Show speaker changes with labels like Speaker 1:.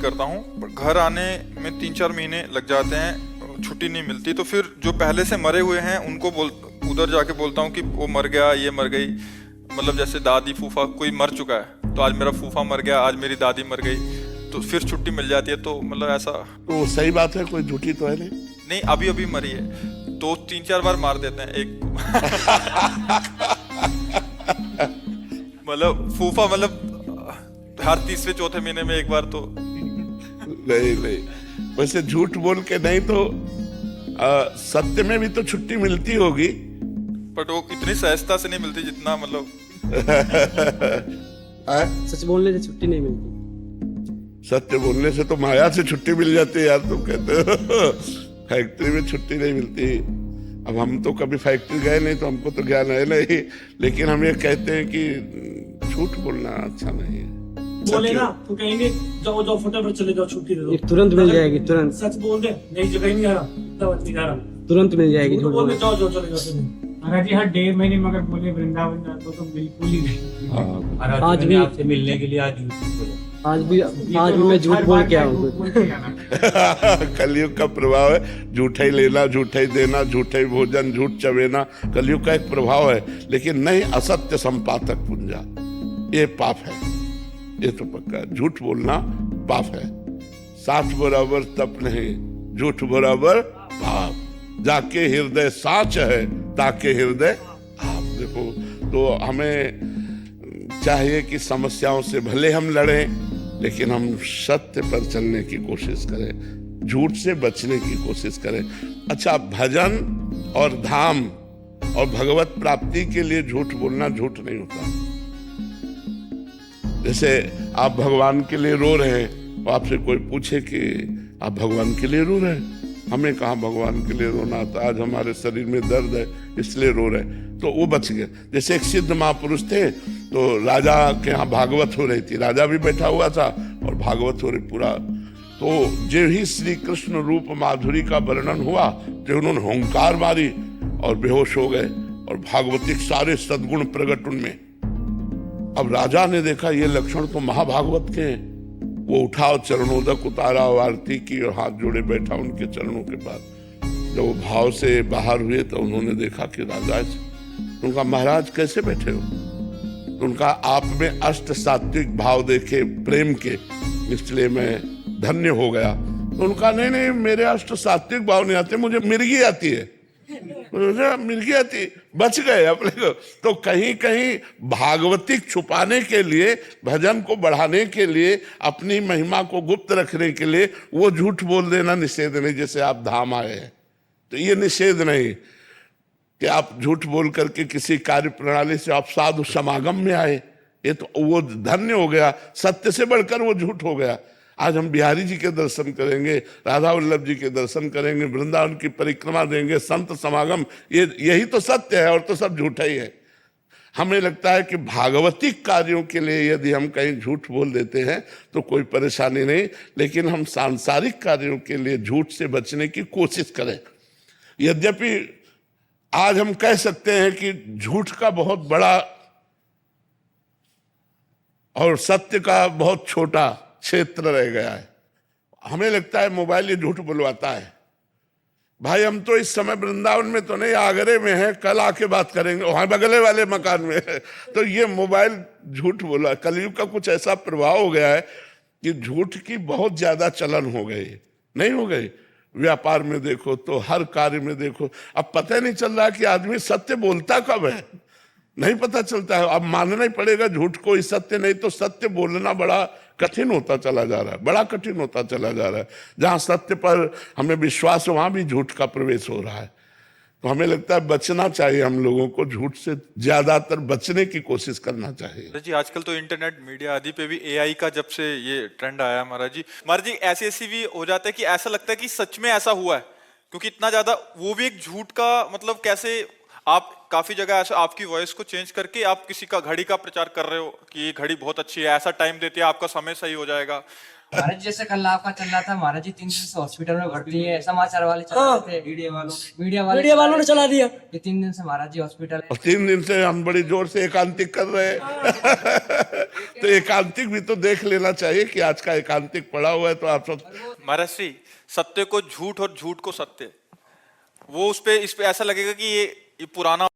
Speaker 1: Work करता हूँ, पर घर आने में 3-4 महीने लग जाते हैं, छुट्टी नहीं मिलती। तो फिर जो पहले से मरे हुए हैं उनको उधर जाके बोलता हूँ कि वो मर गया, ये मर गई, मतलब जैसे दादी फूफा कोई मर चुका है तो आज मेरा फूफा मर गया, आज मेरी दादी मर गई, तो फिर छुट्टी मिल जाती है। तो मतलब ऐसा
Speaker 2: तो सही बात है, कोई झूठी तो है नहीं।
Speaker 1: नहीं, अभी अभी मरी है तो 3-4 बार मार देते हैं एक मतलब फूफा, मतलब हर तीसरे चौथे महीने में एक बार तो।
Speaker 2: नहीं नहीं, वैसे झूठ बोल के नहीं तो सत्य में भी तो छुट्टी मिलती होगी,
Speaker 1: बट वो इतनी सहजता से नहीं मिलती जितना मतलब
Speaker 3: सच बोलने से छुट्टी नहीं मिलती।
Speaker 2: सत्य बोलने से तो माया से छुट्टी मिल जाती है यार, तुम कहते हो फैक्ट्री में छुट्टी नहीं मिलती। अब हम तो कभी फैक्ट्री गए नहीं तो हमको तो ज्ञान है नहीं, लेकिन हम ये कहते हैं कि झूठ बोलना अच्छा नहीं है।
Speaker 4: बोले ना तो कहेंगे जाओ जाओ फटाफट चले जाओ, छुट्टी दे दो,
Speaker 3: तुरंत मिल जाएगी, तुरंत।
Speaker 4: सच बोल दे नहीं जगह नहीं आ रहा, नहीं जा रहा,
Speaker 3: तुरंत मिल जाएगी।
Speaker 4: झूठ बोल दे जाओ जाओ चले जाओ।
Speaker 5: महाराज जी हर 1.5 महीने में अगर बोले वृंदावन जाए तो बिल्कुल ही नहीं।
Speaker 3: आज भी
Speaker 6: आपसे मिलने के लिए आज
Speaker 3: भी मैं झूठ बोल के आऊँ।
Speaker 2: कलयुग का प्रभाव है, झूठा ही लेना, झूठा ही देना, झूठा ही भोजन, झूठ चबेना, कलयुग का एक प्रभाव है। लेकिन नहीं, असत्य संपातक पुंजा, ये पाप है, ये तो पक्का। झूठ बोलना पाप है। 60 बराबर तप नहीं, झूठ बराबर पाप। जाके हृदय साच है, ताके हृदय आप। देखो, तो हमें चाहिए कि समस्याओं से भले हम लड़ें, लेकिन हम सत्य पर चलने की कोशिश करें, झूठ से बचने की कोशिश करें। अच्छा, भजन और धाम और भगवत प्राप्ति के लिए झूठ बोलना झूठ नहीं होता। जैसे आप भगवान के लिए रो रहे हैं, तो आपसे कोई पूछे कि आप भगवान के लिए रो रहे हैं, हमें कहाँ भगवान के लिए रोना था, आज हमारे शरीर में दर्द है इसलिए रो रहे, तो वो बच गए। जैसे एक सिद्ध महापुरुष थे, तो राजा के यहाँ भागवत हो रही थी, राजा भी बैठा हुआ था और भागवत हो रही पूरा। तो जो ही श्री कृष्ण रूप माधुरी का वर्णन हुआ तो उन्होंने हुंकार मारी और बेहोश हो गए, और भागवतिक सारे सद्गुण प्रकट उनमें। अब राजा ने देखा ये लक्षण तो महाभागवत के हैं, वो उठा और चरणोदक उतारा और आरती की और हाथ जोड़े बैठा उनके चरणों के पास। जब वो भाव से बाहर हुए तो उन्होंने देखा कि राजा, उनका महाराज कैसे बैठे हो? तो उनका आप में अष्ट सात्विक भाव देखे प्रेम के, इसलिए मैं धन्य हो गया। तो उनका नहीं नहीं, मेरे अष्ट सात्विक भाव नहीं आते, मुझे मिर्गी आती है, मिर्गी आती, बच गए अपने को। तो कहीं कहीं भागवतिक छुपाने के लिए, भजन को बढ़ाने के लिए, अपनी महिमा को गुप्त रखने के लिए वो झूठ बोल देना निषेध नहीं। जैसे आप धाम आए हैं तो ये निषेध नहीं कि आप झूठ बोल करके किसी कार्य प्रणाली से आप साधु समागम में आए, ये तो वो धन्य हो गया। सत्य से बढ़कर वो झूठ हो गया। आज हम बिहारी जी के दर्शन करेंगे, राधा वल्लभ जी के दर्शन करेंगे, वृंदावन की परिक्रमा देंगे, संत समागम, ये यही तो सत्य है, और तो सब झूठा ही है। हमें लगता है कि भागवतिक कार्यों के लिए यदि हम कहीं झूठ बोल देते हैं तो कोई परेशानी नहीं, लेकिन हम सांसारिक कार्यों के लिए झूठ से बचने की कोशिश करें। यद्यपि आज हम कह सकते हैं कि झूठ का बहुत बड़ा और सत्य का बहुत छोटा क्षेत्र रह गया है। हमें लगता है मोबाइल ये झूठ बुलवाता है। भाई, हम तो इस समय वृंदावन में तो नहीं, आगरे में है, कल आके बात करेंगे वहां बगले वाले मकान में है। तो ये मोबाइल झूठ बोला। कलयुग का कुछ ऐसा प्रभाव हो गया है कि झूठ की बहुत ज्यादा चलन हो गई, नहीं हो गई? व्यापार में देखो तो हर कार्य में देखो, अब पता ही नहीं चल रहा कि आदमी सत्य बोलता कब है, नहीं पता चलता है। अब मानना ही पड़ेगा झूठ को ही सत्य, नहीं तो सत्य बोलना बड़ा कठिन होता चला जा रहा है, बड़ा कठिन होता चला जा रहा है। जहां सत्य पर हमें विश्वास है वहां भी झूठ का प्रवेश हो रहा है। तो हमें लगता है बचना चाहिए, हम लोगों को झूठ से ज्यादातर बचने की कोशिश करना चाहिए।
Speaker 1: जी, आजकल तो इंटरनेट मीडिया आदि पे भी एआई का जब से ये ट्रेंड आया महाराज जी ऐसी भी हो जाता है कि ऐसा लगता है कि सच में ऐसा हुआ है, क्योंकि इतना ज्यादा वो भी एक झूठ का मतलब, कैसे आप काफी जगह ऐसा आपकी वॉइस को चेंज करके आप किसी का घड़ी का प्रचार कर रहे हो कि ये घड़ी बहुत अच्छी है, ऐसा टाइम देती है, आपका समय सही हो जाएगा।
Speaker 6: महाराज जैसे कल आपका चल रहा था, महाराज जी 3 दिन से हॉस्पिटल में भर्ती है, समाचार वाले चला रहे थे, मीडिया वालों ने चला दिया। ये 3 दिन से महाराज जी हॉस्पिटल है,
Speaker 2: और 3 दिन से हम बड़ी जोर से एकांतिक कर रहे हैं तो एकांतिक भी तो देख लेना चाहिए कि आज का एकांतिक पड़ा हुआ है, तो आप सब
Speaker 1: महाराज श्री, सत्य को झूठ और झूठ को सत्य, वो इस पे ऐसा लगेगा कि ये पुराना